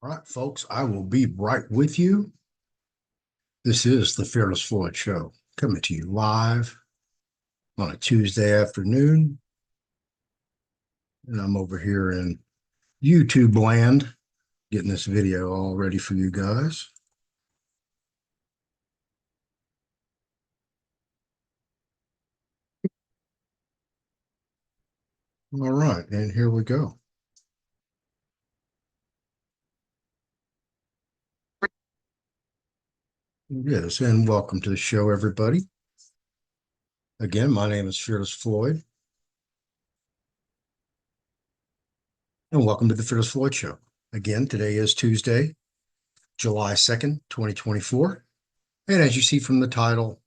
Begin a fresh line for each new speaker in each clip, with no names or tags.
All right, folks, I will be right with you. This is the Fearless Floyd Show, coming to you live on a Tuesday afternoon. And I'm over here in YouTube land, getting this video all ready for you guys. All right, and here we go. Yes, and welcome to the show, everybody. Again, my name is Fearless Floyd. And welcome to the Fearless Floyd Show. Again, today is Tuesday, July 2nd, 2024. And as you see from the title,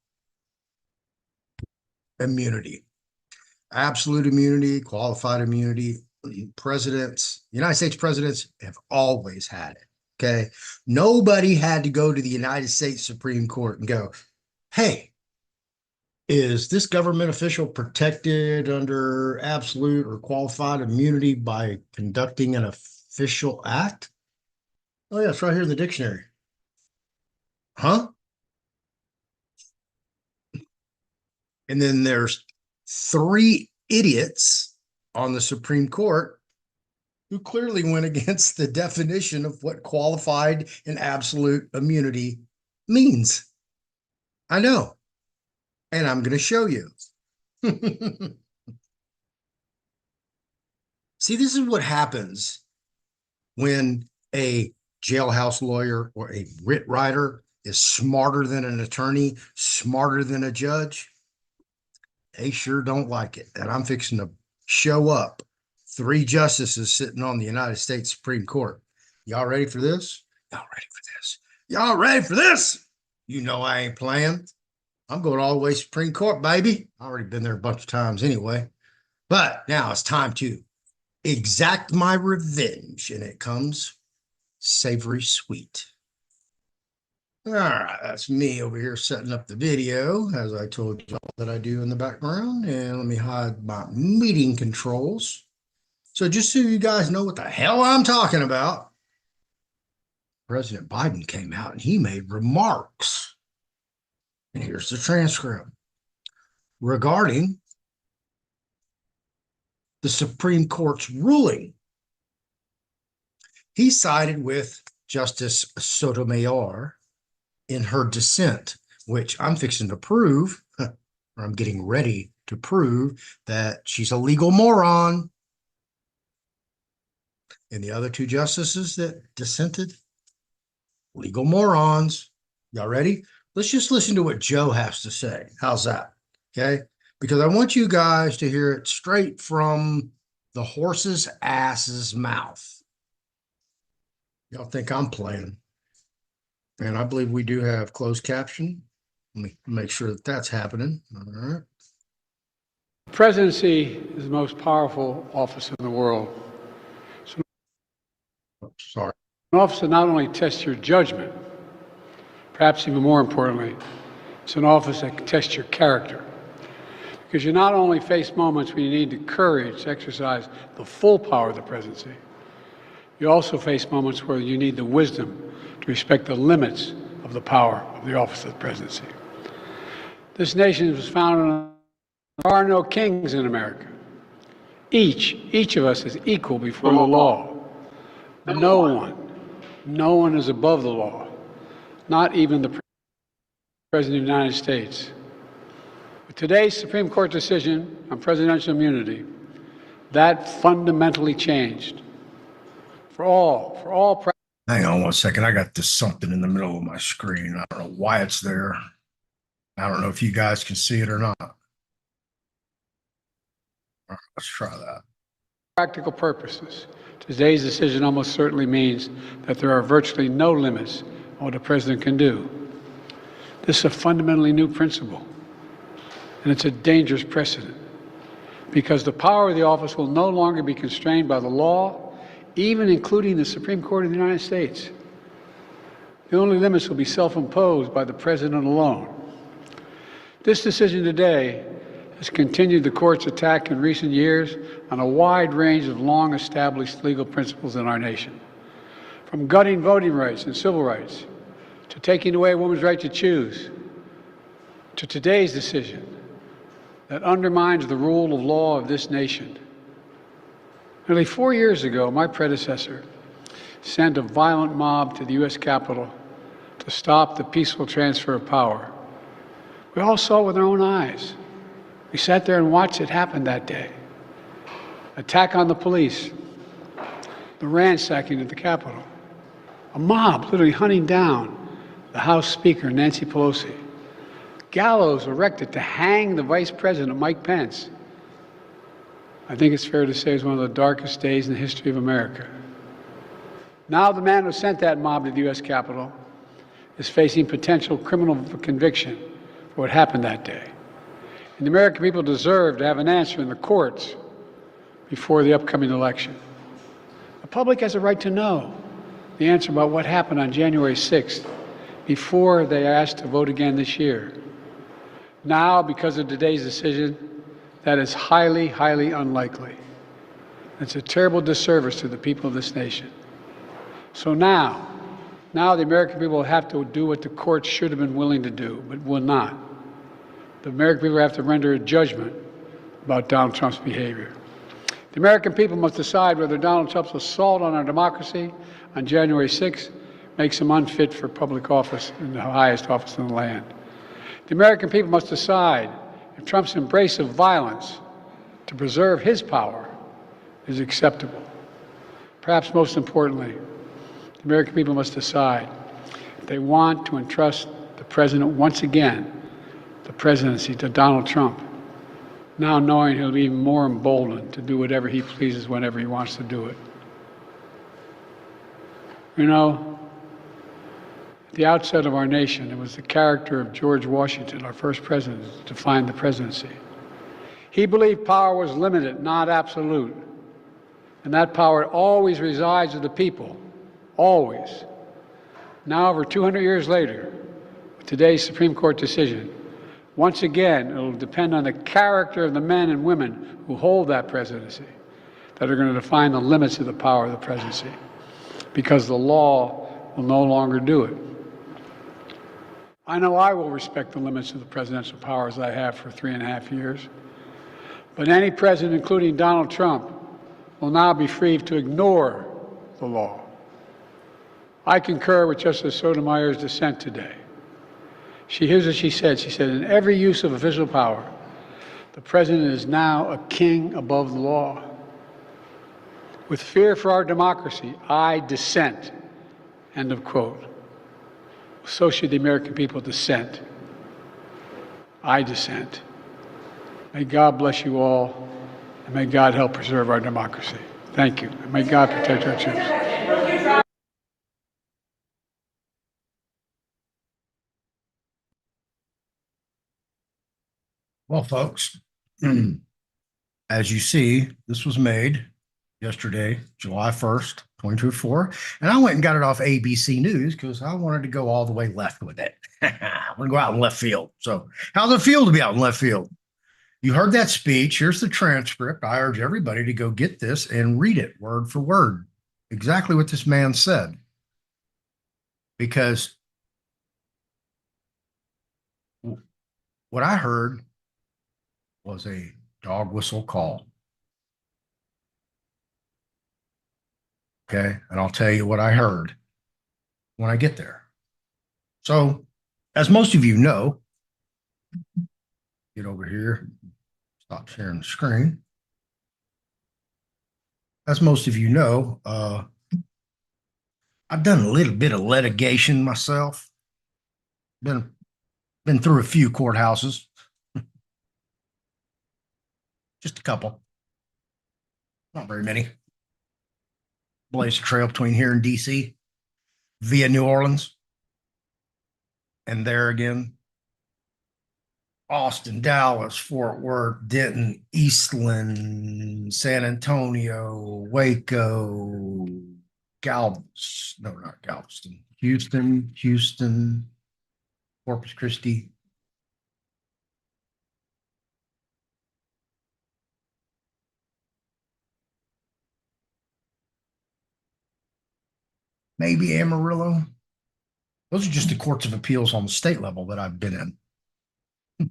immunity. Absolute immunity, qualified immunity. United States presidents have always had it. Okay. Nobody had to go to the United States Supreme Court and go, hey, is this government official protected under absolute or qualified immunity by conducting an official act? Oh, yeah, it's right here in the dictionary. Huh? And then there's 3 idiots on the Supreme Court who clearly went against the definition of what qualified and absolute immunity means. I know. And I'm going to show you. See, this is what happens when a jailhouse lawyer or a writ writer is smarter than an attorney, smarter than a judge. They sure don't like it. And I'm fixing to show up 3 justices sitting on the United States Supreme Court. Y'all ready for this? Y'all ready for this? Y'all ready for this? You know I ain't playing. I'm going all the way to Supreme Court, baby. I've already been there a bunch of times anyway. But now it's time to exact my revenge. And it comes savory sweet. All right, that's me over here setting up the video, as I told y'all that I do in the background. And let me hide my meeting controls. So just so you guys know what the hell I'm talking about, President Biden came out and he made remarks. And here's the transcript regarding the Supreme Court's ruling. He sided with Justice Sotomayor in her dissent, which I'm fixing to prove, or I'm getting ready to prove, that she's a legal moron. And the other 2 justices that dissented, legal morons. Y'all ready? Let's just listen to what Joe has to say. How's that? Okay? Because I want you guys to hear it straight from the horse's ass's mouth. Y'all think I'm playing. And I believe we do have closed caption. Let me make sure that that's happening. All right.
The presidency is the most powerful office in the world.
Sorry.
An office that not only tests your judgment, perhaps even more importantly, it's an office that can test your character. Because you not only face moments when you need the courage to exercise the full power of the presidency, you also face moments where you need the wisdom to respect the limits of the power of the office of the presidency. This nation was founded on there are no kings in America. Each of us is equal before the law. No one is above the law, not even the President of the United States. With today's Supreme Court decision on presidential immunity, that fundamentally changed. For all.
Hang on one second. I got this something in the middle of my screen. I don't know why it's there. I don't know if you guys can see it or not. All right, let's try that.
Practical purposes, today's decision almost certainly means that there are virtually no limits on what a president can do. This is a fundamentally new principle, and it's a dangerous precedent, because the power of the office will no longer be constrained by the law, even including the Supreme Court of the United States. The only limits will be self-imposed by the president alone. This decision today has continued the court's attack in recent years on a wide range of long-established legal principles in our nation. from gutting voting rights and civil rights, to taking away a woman's right to choose, to today's decision that undermines the rule of law of this nation. Nearly 4 years ago, my predecessor sent a violent mob to the U.S. Capitol to stop the peaceful transfer of power. We all saw it with our own eyes. We sat there and watched it happen that day. Attack on the police, the ransacking of the Capitol, a mob literally hunting down the House Speaker, Nancy Pelosi, gallows erected to hang the Vice President, Mike Pence. I think it's fair to say it's one of the darkest days in the history of America. Now the man who sent that mob to the U.S. Capitol is facing potential criminal conviction for what happened that day. And the American people deserve to have an answer in the courts before the upcoming election. The public has a right to know the answer about what happened on January 6th before they are asked to vote again this year. Now, because of today's decision, that is highly, highly unlikely. It's a terrible disservice to the people of this nation. So now the American people have to do what the courts should have been willing to do, but will not. The American people have to render a judgment about Donald Trump's behavior. The American people must decide whether Donald Trump's assault on our democracy on January 6th makes him unfit for public office in the highest office in the land. The American people must decide if Trump's embrace of violence to preserve his power is acceptable. Perhaps most importantly, the American people must decide if they want to entrust the president once again, the presidency, to Donald Trump, now knowing he'll be even more emboldened to do whatever he pleases whenever he wants to do it. You know, at the outset of our nation, it was the character of George Washington, our first president, that defined the presidency. He believed power was limited, not absolute, and that power always resides with the people, always. Now, over 200 years later, with today's Supreme Court decision, once again, it will depend on the character of the men and women who hold that presidency that are going to define the limits of the power of the presidency, because the law will no longer do it. I know I will respect the limits of the presidential powers I have for 3.5 years, but any president, including Donald Trump, will now be free to ignore the law. I concur with Justice Sotomayor's dissent today. Here's what she said. She said, in every use of official power, the president is now a king above the law. With fear for our democracy, I dissent. End of quote. So should the American people dissent. I dissent. May God bless you all, and may God help preserve our democracy. Thank you. And may God protect our troops.
Well, folks, as you see, this was made yesterday, July 1st, 2024. And I went and got it off ABC News because I wanted to go all the way left with it. I want to go out in left field. So how's it feel to be out in left field? You heard that speech. Here's the transcript. I urge everybody to go get this and read it word for word, exactly what this man said. Because what I heard was a dog whistle call. Okay. And I'll tell you what I heard when I get there. So, as most of you know, get over here, stop sharing the screen. As most of you know, I've done a little bit of litigation myself. Been through a few courthouses. Just a couple. Not very many. Blazed a trail between here and DC via New Orleans. And there again, Austin, Dallas, Fort Worth, Denton, Eastland, San Antonio, Waco, Galveston, Houston, Corpus Christi. maybe Amarillo. Those are just the courts of appeals on the state level that I've been in.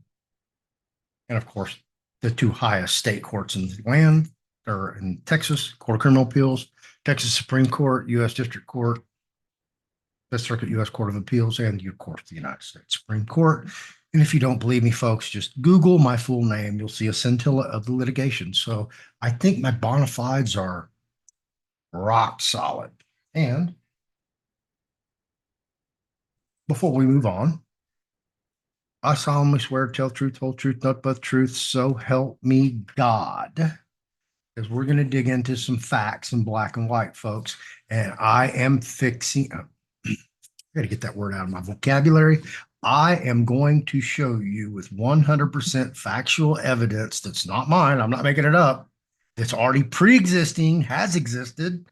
And of course, the two highest state courts in the land are in Texas, Court of Criminal Appeals, Texas Supreme Court, U.S. District Court, Fifth Circuit, U.S. Court of Appeals, and of course, the United States Supreme Court. And if you don't believe me, folks, just Google my full name. You'll see a scintilla of the litigation. So I think my bona fides are rock solid. And before we move on, I solemnly swear to tell truth, whole truth, nothing but truth, so help me God. Because we're going to dig into some facts in black and white, folks. And I am fixing, I got to get that word out of my vocabulary. I am going to show you with 100% factual evidence that's not mine. I'm not making it up. It's already pre-existing, has existed.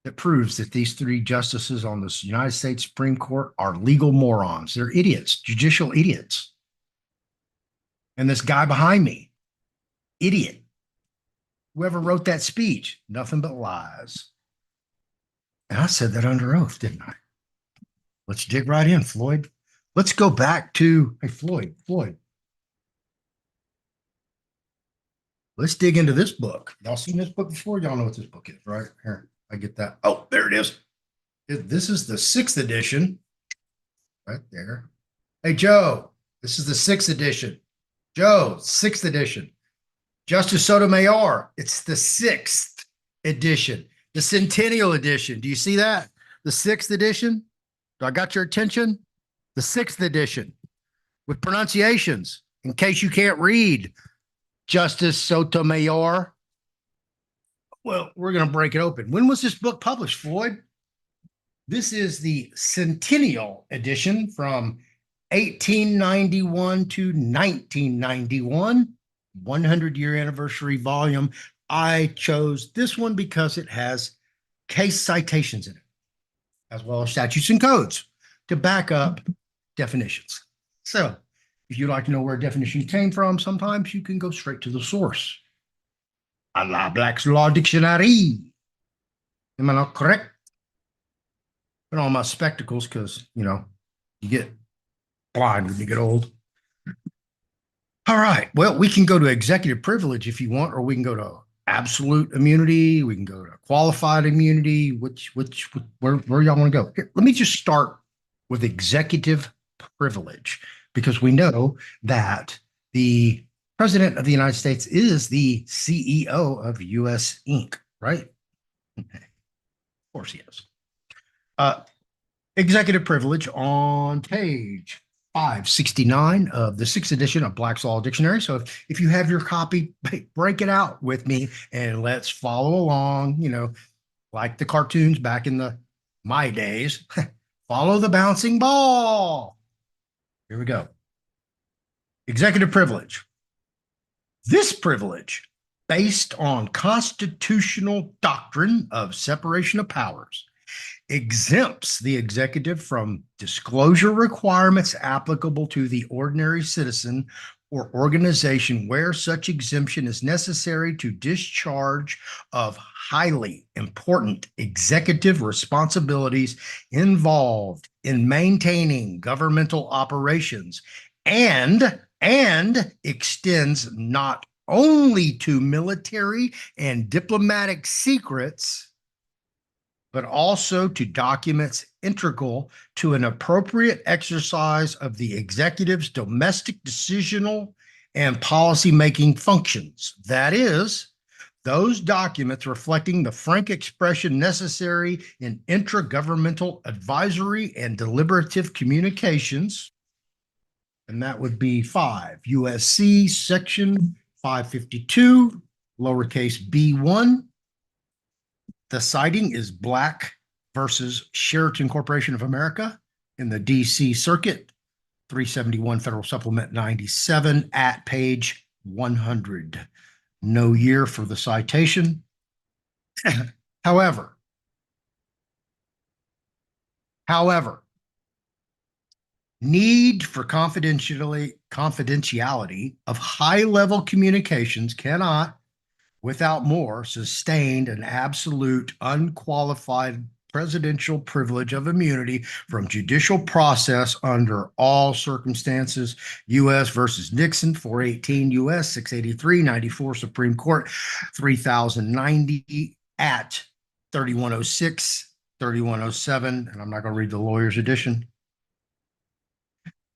That proves that these three justices on the United States Supreme Court are legal morons. They're idiots, judicial idiots. And this guy behind me, idiot. Whoever wrote that speech, nothing but lies. And I said that under oath, didn't I? Let's dig right in, Floyd. Let's go back to, hey, Floyd. Let's dig into this book. Y'all seen this book before? Y'all know what this book is, right? Here, I get that. Oh, there it is. This is the 6th edition. Right there. Hey, Joe, this is the 6th edition. Joe, 6th edition. Justice Sotomayor, it's the 6th edition. The Centennial edition. Do you see that? The 6th edition? Do I got your attention? The 6th edition with pronunciations in case you can't read. Justice Sotomayor. Well, we're going to break it open. When was this book published, Floyd? This is the Centennial edition from 1891 to 1991, 100-year anniversary volume. I chose this one because it has case citations in it, as well as statutes and codes to back up definitions. So if you'd like to know where a definition came from, sometimes you can go straight to the source. A la Black's Law Dictionary. Am I not correct? Put on my spectacles because, you get blind when you get old. All right. Well, we can go to executive privilege if you want, or we can go to absolute immunity. We can go to qualified immunity. Where y'all want to go? Here, let me just start with executive privilege, because we know that the President of the United States is the CEO of US Inc., right? Okay. Of course he is. Executive privilege on page 569 of the 6th edition of Black's Law Dictionary. So if you have your copy, break it out with me and let's follow along, like the cartoons back in my days. Follow the bouncing ball. Here we go. Executive privilege. This privilege, based on constitutional doctrine of separation of powers, exempts the executive from disclosure requirements applicable to the ordinary citizen or organization where such exemption is necessary to discharge of highly important executive responsibilities involved in maintaining governmental operations, and extends not only to military and diplomatic secrets, but also to documents integral to an appropriate exercise of the executive's domestic decisional and policy-making functions. That is, those documents reflecting the frank expression necessary in intragovernmental advisory and deliberative communications. And that would be 5 USC section 552, lowercase b1. The citing is Black versus Sheraton Corporation of America in the DC Circuit, 371 Federal Supplement 97 at page 100. No year for the citation. However, need for confidentiality of high-level communications cannot, without more, sustained an absolute unqualified presidential privilege of immunity from judicial process under all circumstances. U.S. versus Nixon, 418 U.S. 683 94 Supreme Court 3090 at 3106 3107, and I'm not going to read the lawyer's edition.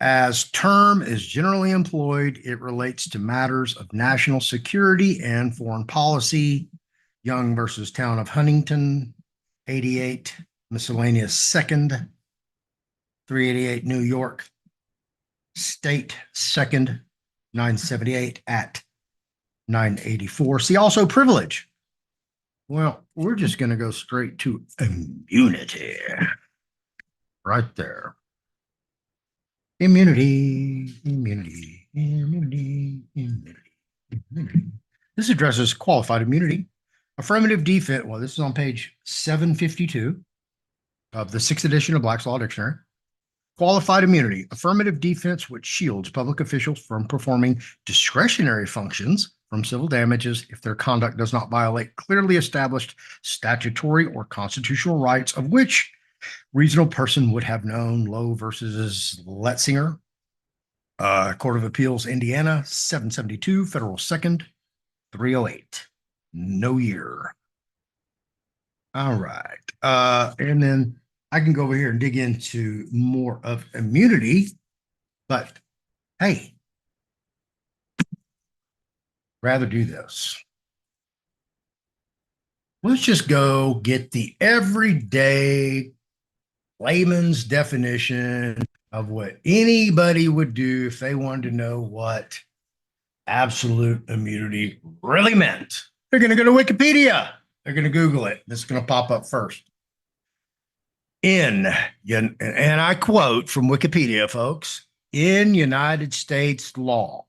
As term is generally employed, it relates to matters of national security and foreign policy. Young versus Town of Huntington, 88, miscellaneous second, 388 New York, state second, 978 at 984. See also privilege. Well, we're just going to go straight to immunity right there. Immunity, immunity, immunity, immunity, immunity. This addresses qualified immunity. Affirmative defense. Well, this is on page 752 of the 6th edition of Black's Law Dictionary. Qualified immunity, affirmative defense which shields public officials from performing discretionary functions from civil damages if their conduct does not violate clearly established statutory or constitutional rights of which reasonable person would have known. Lowe versus Letzinger, Court of Appeals, Indiana, 772, Federal 2nd, 308. No year. All right. And then I can go over here and dig into more of immunity, but hey, rather do this. Let's just go get the everyday layman's definition of what anybody would do if they wanted to know what absolute immunity really meant. They're going to go to Wikipedia. They're going to Google it. This is going to pop up first. And I quote from Wikipedia, folks, in United States law,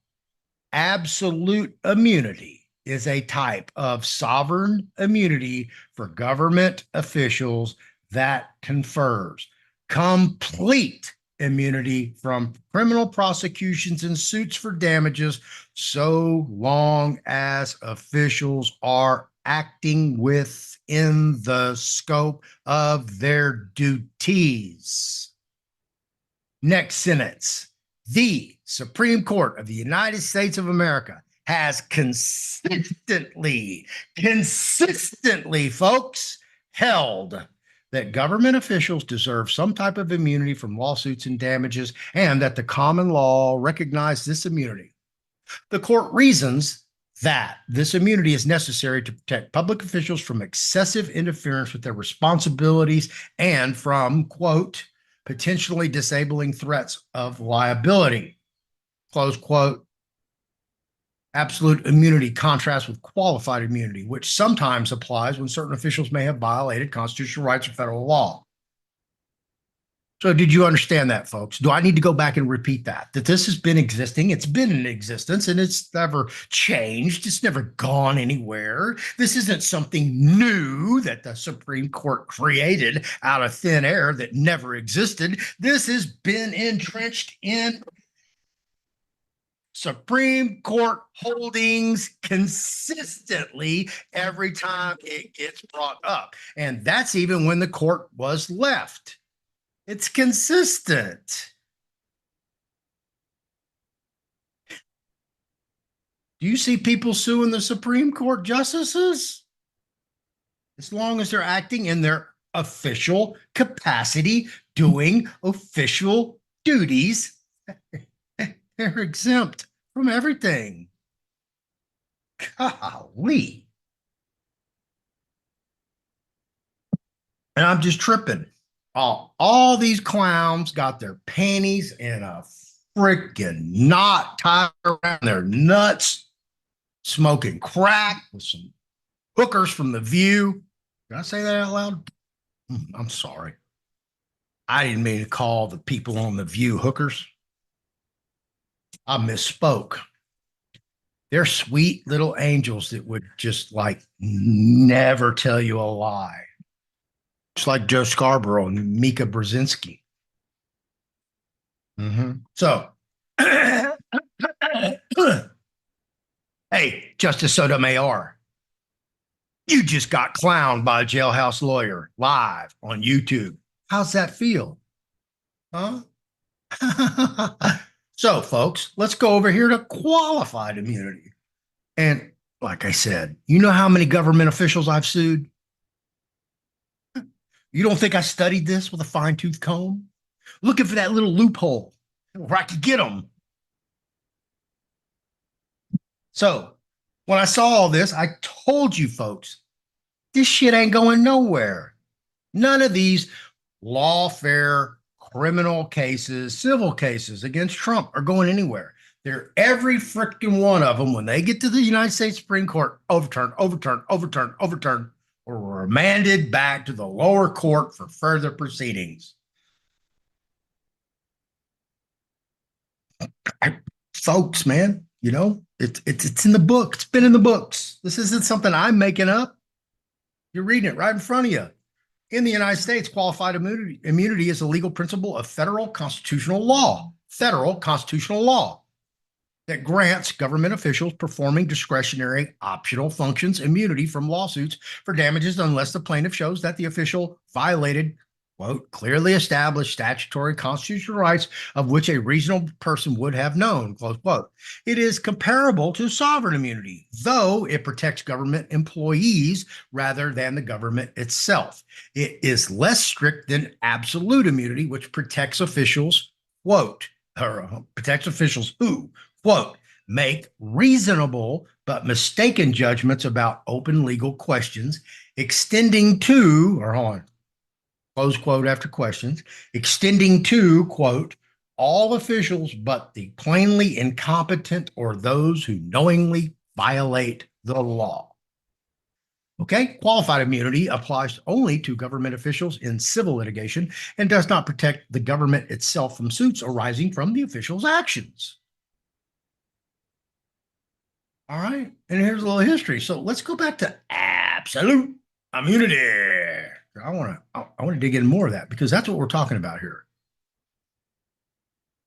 absolute immunity is a type of sovereign immunity for government officials that confers complete immunity from criminal prosecutions and suits for damages so long as officials are acting within the scope of their duties. Next sentence. The Supreme Court of the United States of America has consistently, folks, held that government officials deserve some type of immunity from lawsuits and damages, and that the common law recognized this immunity. The court reasons that this immunity is necessary to protect public officials from excessive interference with their responsibilities and from, quote, potentially disabling threats of liability, close quote. Absolute immunity contrasts with qualified immunity, which sometimes applies when certain officials may have violated constitutional rights or federal law. So did you understand that, folks? Do I need to go back and repeat that? That this has been existing, it's been in existence, and it's never changed. It's never gone anywhere. This isn't something new that the Supreme Court created out of thin air that never existed. This has been entrenched in Supreme Court holdings consistently every time it gets brought up. And that's even when the court was left. It's consistent. Do you see people suing the Supreme Court justices? As long as they're acting in their official capacity, doing official duties, they're exempt from everything. Golly. And I'm just tripping. All these clowns got their panties in a freaking knot tied around their nuts, smoking crack with some hookers from The View. Did I say that out loud? I'm sorry. I didn't mean to call the people on The View hookers. I misspoke. They're sweet little angels that would just like never tell you a lie. It's like Joe Scarborough and Mika Brzezinski. So, hey, Justice Sotomayor, You just got clowned by a jailhouse lawyer live on YouTube. How's that feel? Huh? So, folks, let's go over here to qualified immunity. And like I said, you know how many government officials I've sued? You don't think I studied this with a fine-tooth comb? Looking for that little loophole where I could get them. So, when I saw all this, I told you folks, this shit ain't going nowhere. None of these lawfare criminal cases, civil cases against Trump are going anywhere. They're every freaking one of them, when they get to the United States Supreme Court, overturned, or remanded back to the lower court for further proceedings. Folks, man, you know, it's in the book. It's been in the books. This isn't something I'm making up. You're reading it right in front of you. In the United States, qualified immunity is a legal principle of federal constitutional law that grants government officials performing discretionary optional functions immunity from lawsuits for damages unless the plaintiff shows that the official violated, quote, clearly established statutory constitutional rights of which a reasonable person would have known, close quote. It is comparable to sovereign immunity, though it protects government employees rather than the government itself. It is less strict than absolute immunity, which protects officials, quote, or protects officials who, quote, make reasonable but mistaken judgments about open legal questions, extending to, or hold on, close quote after questions, extending to, quote, all officials but the plainly incompetent or those who knowingly violate the law. Okay, qualified immunity applies only to government officials in civil litigation and does not protect the government itself from suits arising from the official's actions. All right, and here's a little history. So let's go back to absolute immunity. I want to dig in more of that because that's what we're talking about here.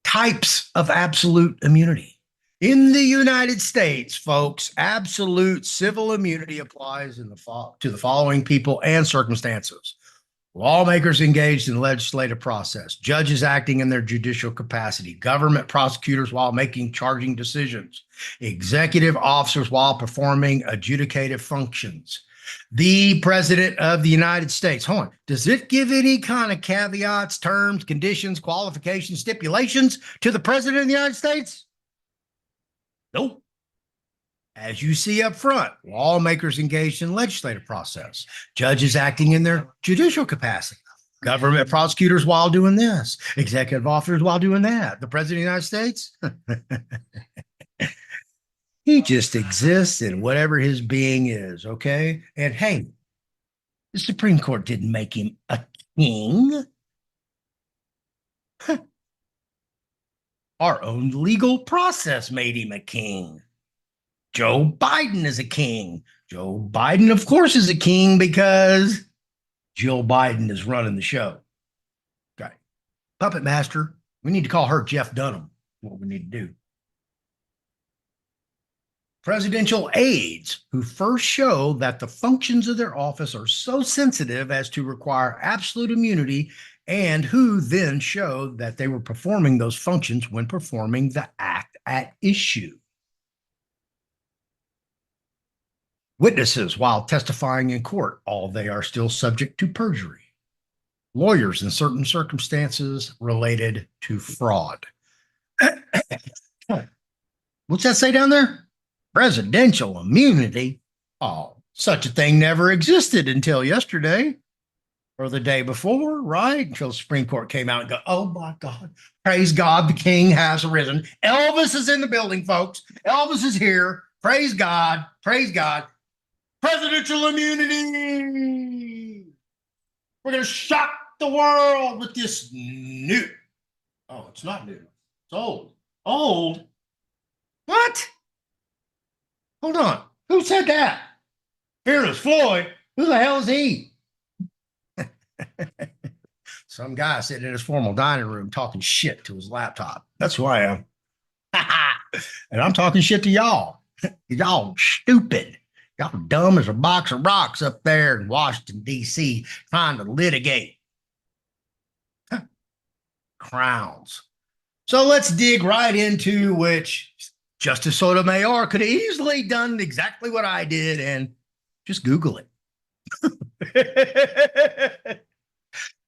Types of absolute immunity. In the United States, folks, absolute civil immunity applies to the following people and circumstances. Lawmakers engaged in legislative process, judges acting in their judicial capacity, government prosecutors while making charging decisions, executive officers while performing adjudicative functions, the President of the United States. Hold on. Does it give any kind of caveats, terms, conditions, qualifications, stipulations to the President of the United States? Nope. As you see up front, lawmakers engaged in legislative process, judges acting in their judicial capacity, government prosecutors while doing this, executive officers while doing that. The President of the United States, he just exists in whatever his being is, okay? And hey, the Supreme Court didn't make him a king. Our own legal process made him a king. Joe Biden is a king. Joe Biden, of course, is a king because Jill Biden is running the show. Okay. Puppet master. We need to call her Jeff Dunham. What we need to do. Presidential aides who first show that the functions of their office are so sensitive as to require absolute immunity and who then show that they were performing those functions when performing the act at issue. Witnesses while testifying in court, all they are still subject to perjury. Lawyers in certain circumstances related to fraud. What's that say down there? Presidential immunity? Oh, such a thing never existed until yesterday or the day before, right? Until the Supreme Court came out and go, oh my God, praise God, the king has arisen. Elvis is in the building, folks. Elvis is here. Praise God. Praise God. Presidential immunity. We're going to shock the world with this new. Oh, it's not new. It's old. Old? What? Hold on. Who said that? Fearless Floyd. Who the hell is he? Some guy sitting in his formal dining room talking shit to his laptop. That's who I am. And I'm talking shit to y'all. Y'all stupid.
Y'all dumb as a box of rocks up there in Washington, D.C., trying to litigate crowns. So let's dig right into which Justice Sotomayor could have easily done exactly what I did and just Google it.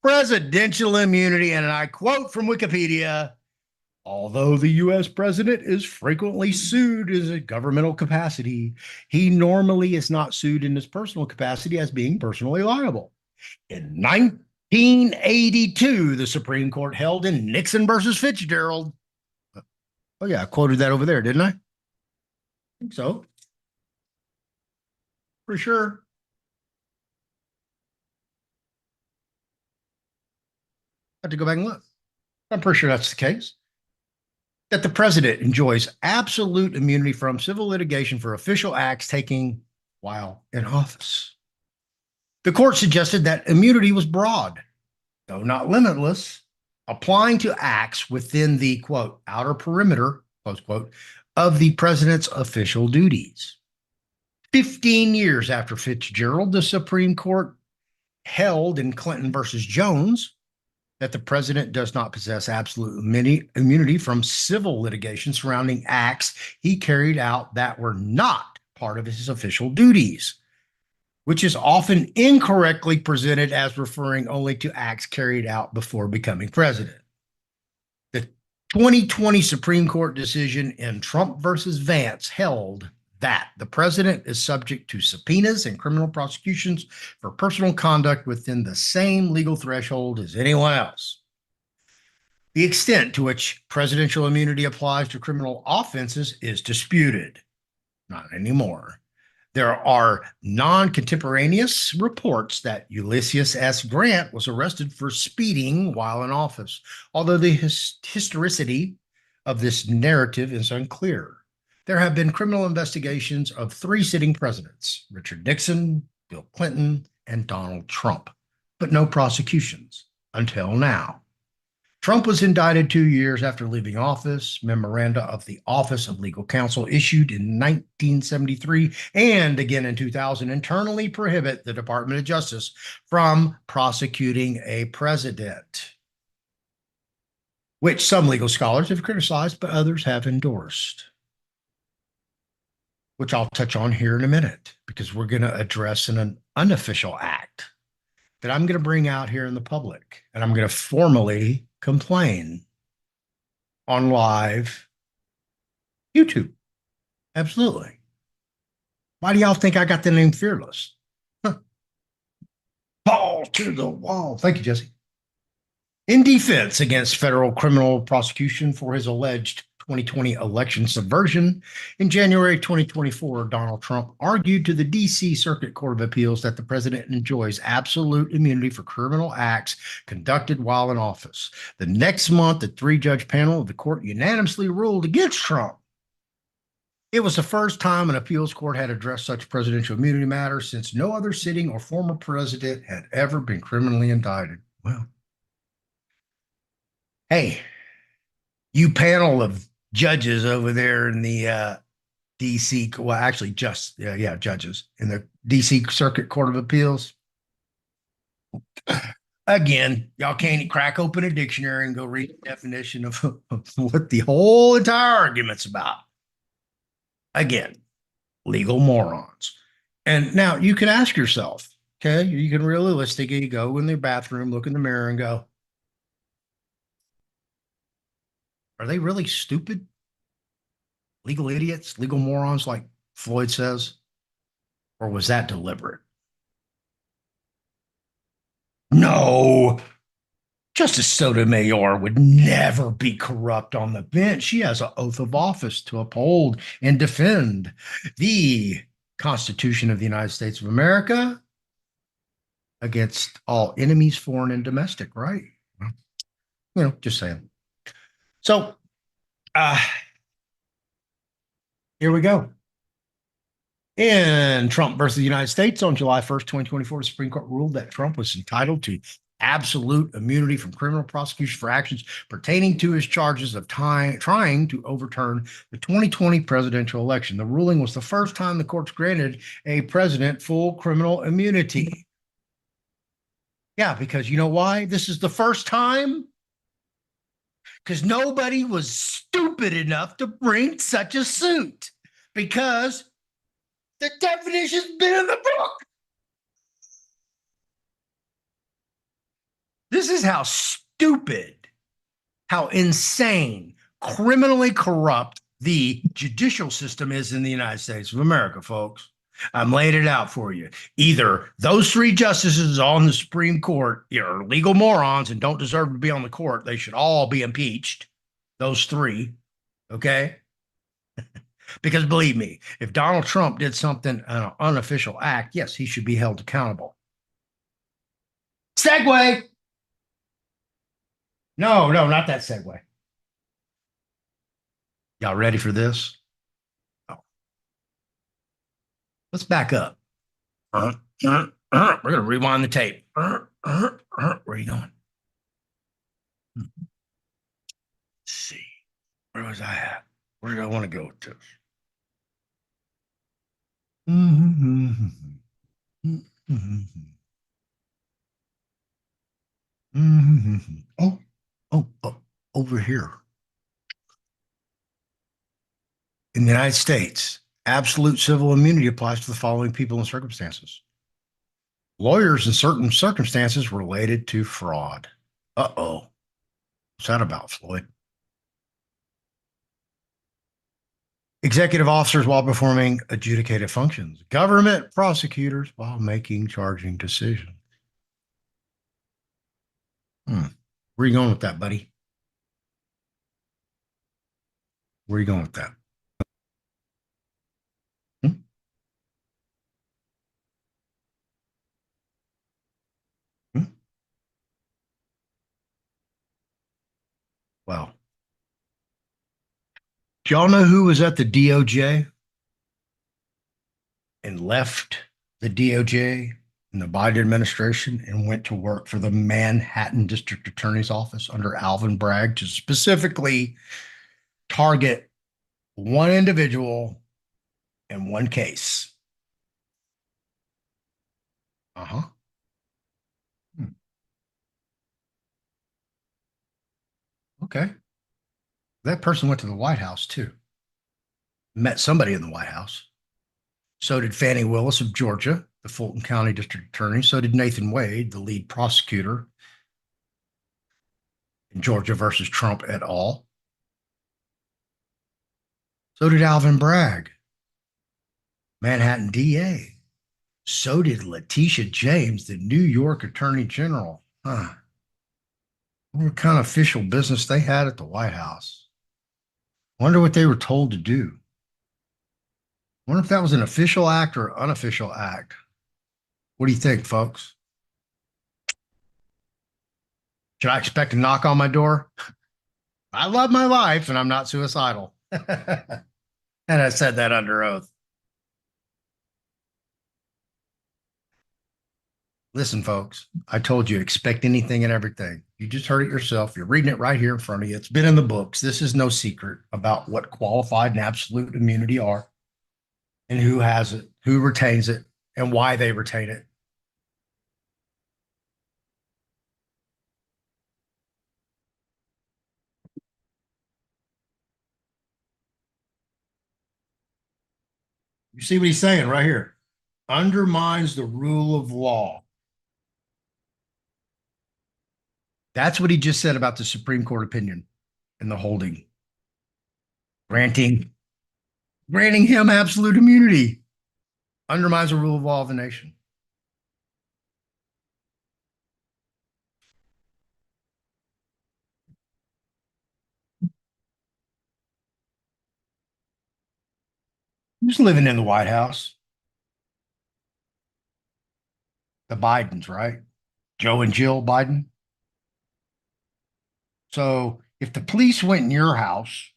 Presidential immunity, and I quote from Wikipedia, although the U.S. president is frequently sued in a governmental capacity, he normally is not sued in his personal capacity as being personally liable. In 1982, the Supreme Court held in Nixon versus Fitzgerald. Oh, yeah, I quoted that over there, didn't I? I think so. For sure. I have to go back and look. I'm pretty sure that's the case. That the president enjoys absolute immunity from civil litigation for official acts taken while in office. The court suggested that immunity was broad, though not limitless, applying to acts within the, quote, outer perimeter, close quote, of the president's official duties. 15 years after Fitzgerald, the Supreme Court held in Clinton versus Jones that the president does not possess absolute immunity from civil litigation surrounding acts he carried out that were not part of his official duties, which is often incorrectly presented as referring only to acts carried out before becoming president. The 2020 Supreme Court decision in Trump versus Vance held that the president is subject to subpoenas and criminal prosecutions for personal conduct within the same legal threshold as anyone else. The extent to which presidential immunity applies to criminal offenses is disputed. Not anymore. There are non-contemporaneous reports that Ulysses S. Grant was arrested for speeding while in office, although the historicity of this narrative is unclear. There have been criminal investigations of 3 sitting presidents, Richard Nixon, Bill Clinton, and Donald Trump, but no prosecutions until now. Trump was indicted 2 years after leaving office. Memoranda of the Office of Legal Counsel issued in 1973 and again in 2000 internally prohibit the Department of Justice from prosecuting a president, which some legal scholars have criticized, but others have endorsed, which I'll touch on here in a minute, because we're going to address an unofficial act that I'm going to bring out here in the public, and I'm going to formally complain on live YouTube. Absolutely. Why do y'all think I got the name Fearless? Huh. Ball to the wall. Thank you, Jesse. In defense against federal criminal prosecution for his alleged 2020 election subversion, in January 2024, Donald Trump argued to the D.C. Circuit Court of Appeals that the president enjoys absolute immunity for criminal acts conducted while in office. The next month, the 3-judge panel of the court unanimously ruled against Trump. It was the first time an appeals court had addressed such presidential immunity matters since no other sitting or former president had ever been criminally indicted. Well, hey, you panel of judges over there in the DC, well, actually just, judges in the DC Circuit Court of Appeals. Again, y'all can't crack open a dictionary and go read the definition of what the whole entire argument's about. Again, legal morons. And now you can ask yourself, okay, you can realistically go in the bathroom, look in the mirror and go, are they really stupid? Legal idiots, legal morons, like Floyd says? Or was that deliberate? No. Justice Sotomayor would never be corrupt on the bench. She has an oath of office to uphold and defend the Constitution of the United States of America against all enemies, foreign and domestic, right? Just saying. So, here we go. In Trump versus the United States on July 1st, 2024, the Supreme Court ruled that Trump was entitled to absolute immunity from criminal prosecution for actions pertaining to his charges of trying to overturn the 2020 presidential election. The ruling was the first time the courts granted a president full criminal immunity. Yeah, because you know why? This is the first time? Because nobody was stupid enough to bring such a suit. Because the definition's been in the book. This is how stupid, how insane, criminally corrupt the judicial system is in the United States of America, folks. I'm laying it out for you. Either those three justices on the Supreme Court are legal morons and don't deserve to be on the court. They should all be impeached. Those three. Okay. Because believe me, if Donald Trump did something, an unofficial act, yes, he should be held accountable. Segue. No, not that segue. Y'all ready for this? Oh. Let's back up. We're going to rewind the tape. Where are you going? Let's see. Where was I at? Where did I want to go with this? Oh, over here. In the United States, absolute civil immunity applies to the following people and circumstances. Lawyers in certain circumstances related to fraud. Uh-oh. What's that about, Floyd? Executive officers while performing adjudicative functions. Government prosecutors while making charging decisions. Where are you going with that, buddy? Where are you going with that? Well, do y'all know who was at the DOJ and left the DOJ in the Biden administration and went to work for the Manhattan District Attorney's Office under Alvin Bragg to specifically target one individual in one case? Uh-huh. Okay. That person went to the White House too. Met somebody in the White House. So did Fannie Willis of Georgia, the Fulton County District Attorney. So did Nathan Wade, the lead prosecutor in Georgia versus Trump et al. So did Alvin Bragg, Manhattan DA. So did Letitia James, the New York Attorney General. What kind of official business they had at the White House? Wonder what they were told to do. Wonder if that was an official act or unofficial act. What do you think, folks? Should I expect a knock on my door? I love my life and I'm not suicidal. And I said that under oath. Listen, folks, I told you, expect anything and everything. You just heard it yourself. You're reading it right here in front of you. It's been in the books. This is no secret about what qualified and absolute immunity are and who has it, who retains it, and why they retain it. You see what he's saying right here? Undermines the rule of law. That's what he just said about the Supreme Court opinion and the holding. Granting him absolute immunity undermines the rule of law of the nation. Who's living in the White House? The Bidens, right? Joe and Jill Biden. So if the police went in your house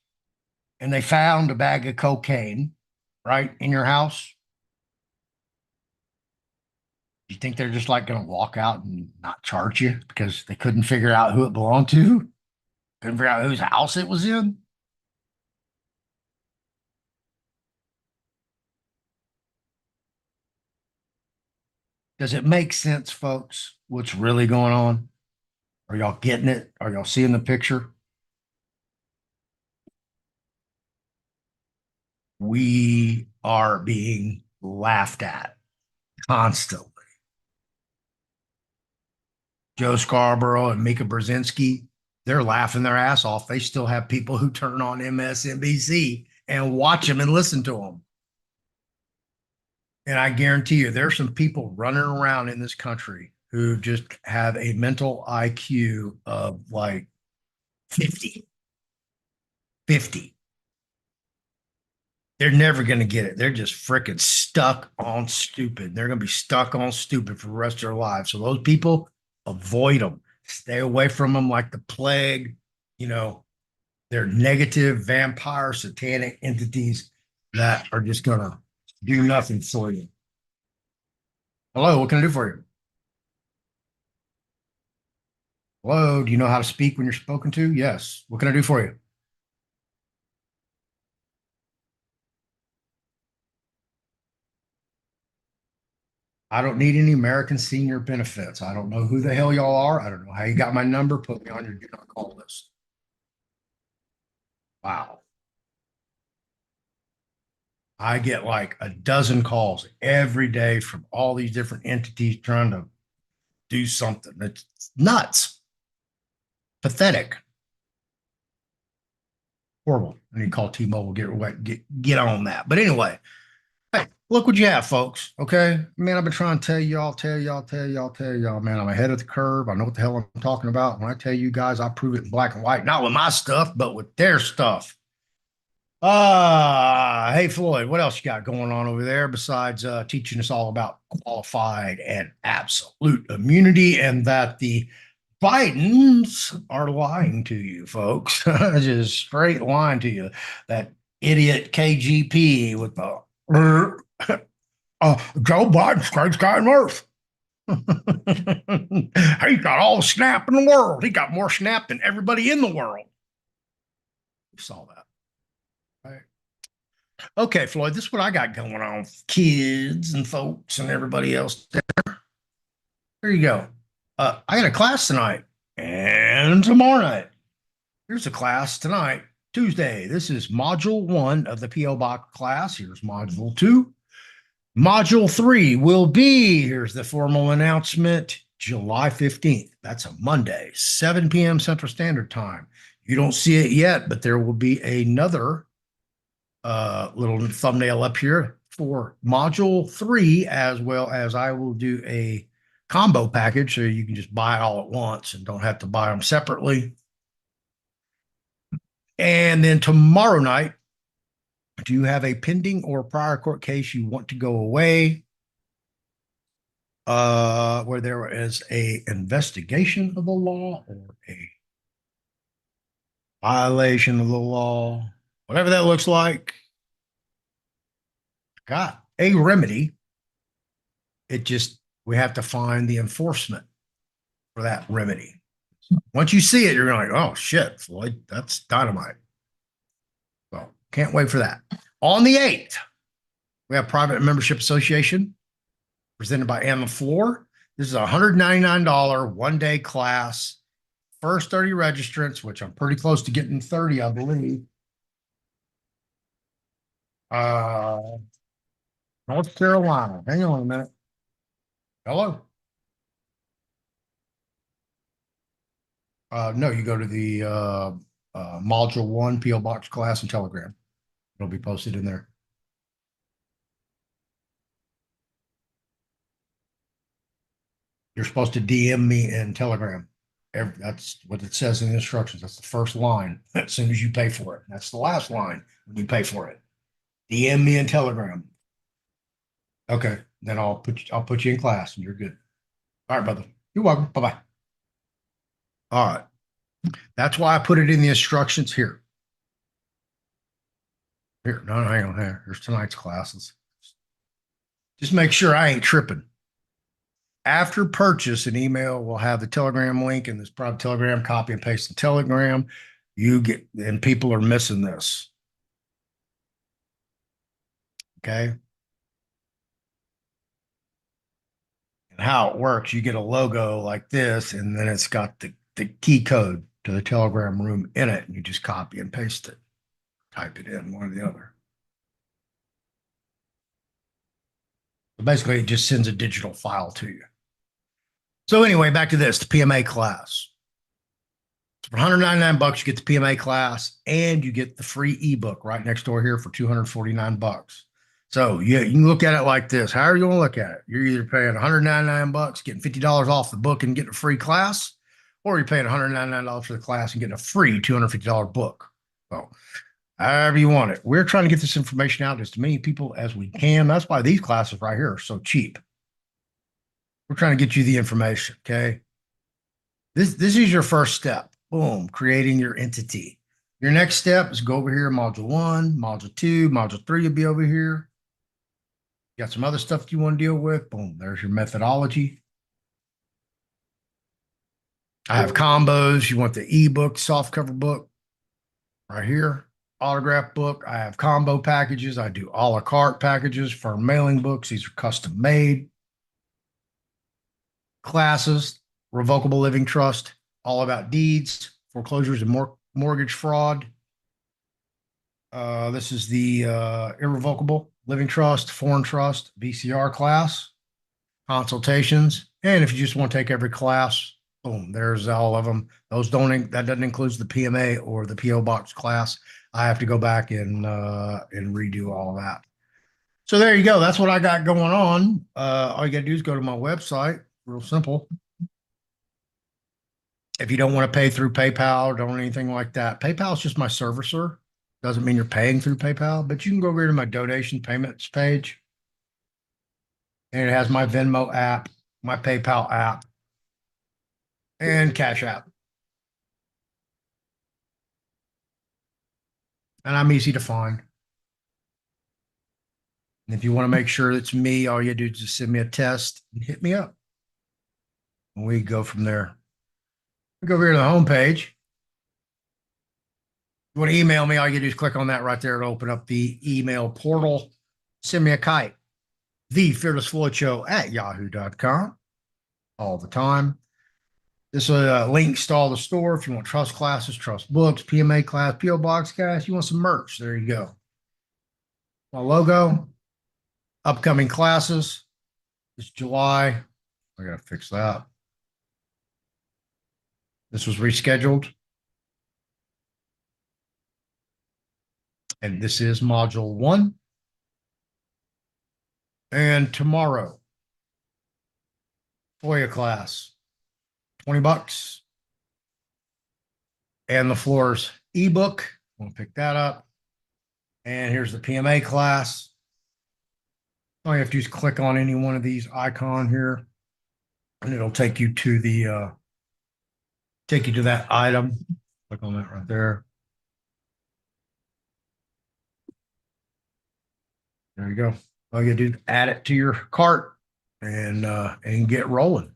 and they found a bag of cocaine, right, in your house, You think they're just like going to walk out and not charge you because they couldn't figure out who it belonged to? Couldn't figure out whose house it was in? Does it make sense, folks? What's really going on? Are y'all getting it? Are y'all seeing the picture? We are being laughed at constantly. Joe Scarborough and Mika Brzezinski, they're laughing their ass off. They still have people who turn on MSNBC and watch them and listen to them. And I guarantee you, there's some people running around in this country who just have a mental IQ of like 50. 50. They're never going to get it. They're just freaking stuck on stupid. They're going to be stuck on stupid for the rest of their lives. So those people, avoid them. Stay away from them like the plague. You know, they're negative, vampire, satanic entities that are just going to do nothing for you. Hello, what can I do for you? Hello, do you know how to speak when you're spoken to? Yes. What can I do for you? I don't need any American senior benefits. I don't know who the hell y'all are. I don't know how you got my number. Put me on your do not call list. Wow. I get like a dozen calls every day from all these different entities trying to do something. It's nuts. Pathetic. Horrible. I need to call T-Mobile, get on that. But anyway, hey, look what you have, folks. Okay. Man, I've been trying to tell y'all, man, I'm ahead of the curve. I know what the hell I'm talking about. When I tell you guys, I prove it in black and white, not with my stuff, but with their stuff. Hey Floyd, what else you got going on over there besides teaching us all about qualified and absolute immunity and that the Bidens are lying to you, folks. Just straight lying to you. That idiot KGP with the Joe Biden's greatest guy on earth. He got all the snap in the world. He got more snap than everybody in the world. You saw that. Right. Okay, Floyd, this is what I got going on. Kids and folks and everybody else. There you go. I got a class tonight and tomorrow night. Here's a class tonight, Tuesday. This is module 1 of the P.O. Box class. Here's module 2. Module 3 will be, here's the formal announcement, July 15th. That's a Monday, 7 p.m. Central Standard Time. You don't see it yet, but there will be another little thumbnail up here for module 3, as well as I will do a combo package so you can just buy it all at once and don't have to buy them separately. And then tomorrow night, do you have a pending or prior court case you want to go away where there is a investigation of the law or a violation of the law, whatever that looks like? Got a remedy. It just, we have to find the enforcement for that remedy. Once you see it, you're like, oh shit, Floyd, that's dynamite. So can't wait for that. On the 8th, we have Private Membership Association presented by LeFlore. This is a $199 one-day class. First 30 registrants, which I'm pretty close to getting 30, I believe. North Carolina. Hang on a minute. Hello. No, you go to the module 1 P.O. Box class and Telegram. It'll be posted in there. You're supposed to DM me in Telegram. That's what it says in the instructions. That's the first line as soon as you pay for it. That's the last line when you pay for it. DM me in Telegram. Okay, then I'll put you in class and you're good. All right, brother. You're welcome. Bye-bye. All right. That's why I put it in the instructions here. Here, no, hang on here. Here's tonight's classes. Just make sure I ain't tripping. After purchase, an email will have the Telegram link and this private Telegram, copy and paste the Telegram. You get, and people are missing this. Okay. And how it works, you get a logo like this, and then it's got the key code to the Telegram room in it, and you just copy and paste it, type it in, one or the other. So basically, it just sends a digital file to you. So anyway, back to this, the PMA class. For $199, you get the PMA class, and you get the free ebook right next door here for $249. So yeah, you can look at it like this. However you want to look at it. You're either paying $199, getting $50 off the book and getting a free class, or you're paying $199 for the class and getting a free $250 book. So however you want it. We're trying to get this information out to as many people as we can. That's why these classes right here are so cheap. We're trying to get you the information, okay? This is your first step. Boom, creating your entity. Your next step is go over here, module 1, module 2, module 3 will be over here. You got some other stuff you want to deal with. Boom, there's your methodology. I have combos. You want the ebook, softcover book right here, autograph book. I have combo packages. I do a la carte packages for mailing books. These are custom made. Classes, Revocable Living Trust, all about deeds, foreclosures, and mortgage fraud. This is the Irrevocable Living Trust, Foreign Trust, VCR class, consultations. And if you just want to take every class, boom, there's all of them. Those that doesn't include the PMA or the PO Box class. I have to go back and redo all that. So there you go. That's what I got going on. All you got to do is go to my website. Real simple. If you don't want to pay through PayPal or don't anything like that, PayPal is just my servicer. Doesn't mean you're paying through PayPal, but you can go over to my donation payments page. And it has my Venmo app, my PayPal app, and Cash App. And I'm easy to find. And if you want to make sure it's me, all you do is just send me a test and hit me up. And we go from there. We go over here to the home page. You want to email me, all you do is click on that right there to open up the email portal. Send me a kite. thefearlessfloydshow@yahoo.com. All the time. This links to all the store. If you want trust classes, trust books, PMA class, PO Box class, you want some merch, there you go. My logo, upcoming classes. It's July. I got to fix that. This was rescheduled. And this is module 1. And tomorrow, FOIA class, $20. And LeFlore's ebook. We'll pick that up. And here's the PMA class. All you have to do is click on any one of these icon here, and it'll take you to the that item. Click on that right there. There you go. All you do is add it to your cart and get rolling.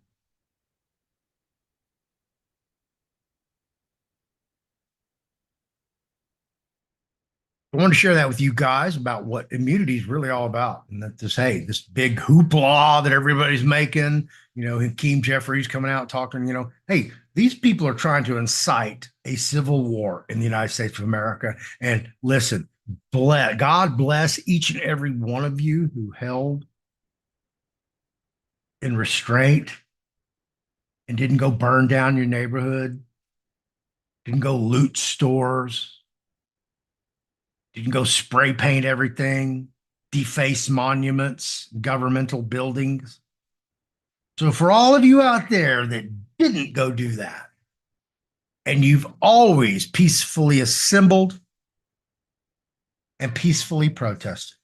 I wanted to share that with you guys about what immunity is really all about. And that this big hoopla that everybody's making, Hakeem Jeffries coming out talking, hey, these people are trying to incite a civil war in the United States of America. And listen, God bless each and every one of you who held in restraint and didn't go burn down your neighborhood, didn't go loot stores, you can go spray paint everything, deface monuments, governmental buildings. So for all of you out there that didn't go do that, and you've always peacefully assembled and peacefully protested,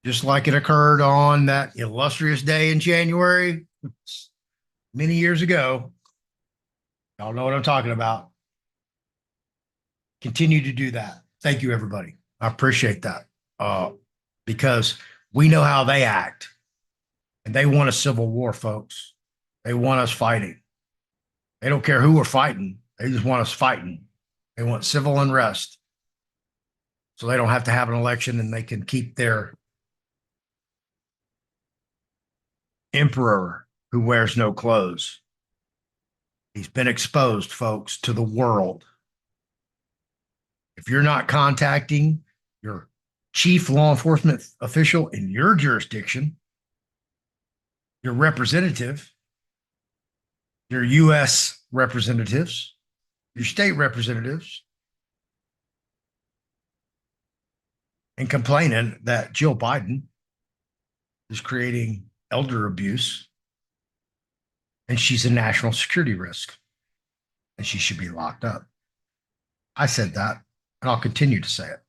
just like it occurred on that illustrious day in January, many years ago. Y'all know what I'm talking about. Continue to do that. Thank you, everybody. I appreciate that because we know how they act. And And they want a civil war, folks. They want us fighting. They don't care who we're fighting. They just want us fighting. They want civil unrest. So they don't have to have an election and they can keep their emperor who wears no clothes. He's been exposed, folks, to the world. If you're not contacting your chief law enforcement official in your jurisdiction, your representative, your U.S. representatives, your state representatives, and complaining that Jill Biden is creating elder abuse and she's a national security risk and she should be locked up. I said that, and I'll continue to say it.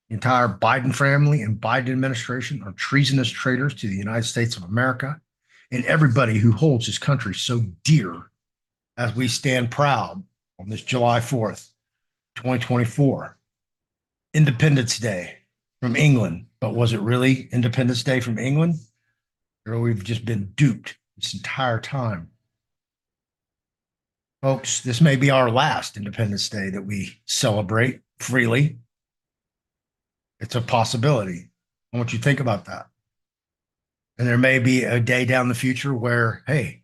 The entire Biden family and Biden administration are treasonous traitors to the United States of America and everybody who holds this country so dear as we stand proud on this July 4th, 2024, Independence Day from England. But was it really Independence Day from England? Or we've just been duped this entire time. Folks, this may be our last Independence Day that we celebrate freely. It's a possibility. I want you to think about that. And there may be a day down the future where, hey,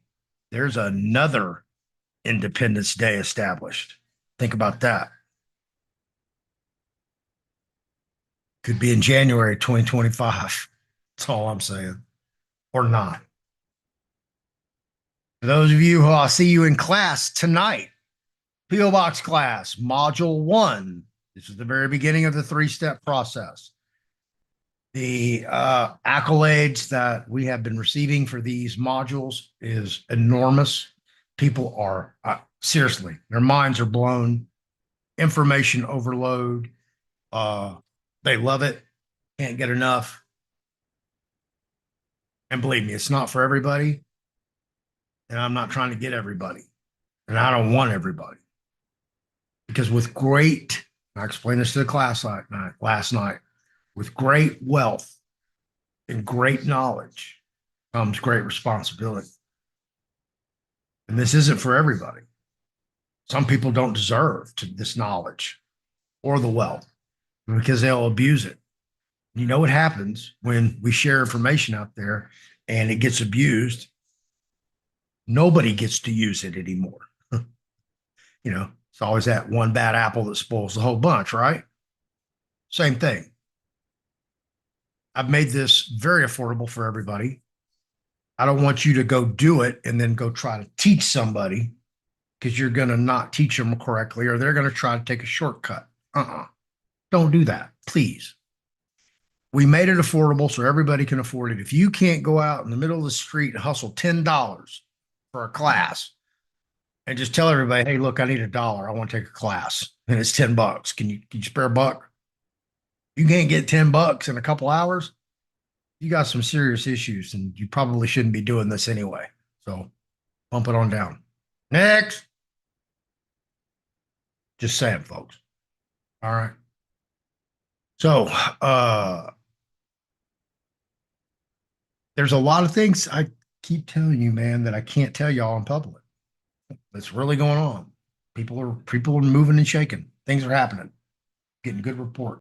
there's another Independence Day established. Think about that. Could be in January 2025. That's all I'm saying. Or not. For those of you who I'll see you in class tonight, P.O. Box class, Module 1. This is the very beginning of the 3-step process. The accolades that we have been receiving for these modules is enormous. People are, seriously, their minds are blown. Information overload. They love it. Can't get enough. And believe me, it's not for everybody. And I'm not trying to get everybody. And I don't want everybody. Because with great, I explained this to the class last night, with great wealth and great knowledge comes great responsibility. And this isn't for everybody. Some people don't deserve this knowledge or the wealth because they'll abuse it. You know what happens when we share information out there and it gets abused? Nobody gets to use it anymore. You know, it's always that one bad apple that spoils the whole bunch, right? Same thing. I've made this very affordable for everybody. I don't want you to go do it and then go try to teach somebody because you're going to not teach them correctly or they're going to try to take a shortcut. Don't do that, please. We made it affordable so everybody can afford it. If you can't go out in the middle of the street and hustle $10 for a class and just tell everybody, hey, look, I need $1. I want to take a class and it's $10. Can you spare a buck? You can't get $10 in a couple hours. You got some serious issues and you probably shouldn't be doing this anyway. So bump it on down. Next. Just saying, folks. All right. So, there's a lot of things I keep telling you, man, that I can't tell y'all in public. That's really going on. People are moving and shaking. Things are happening. Getting good reports.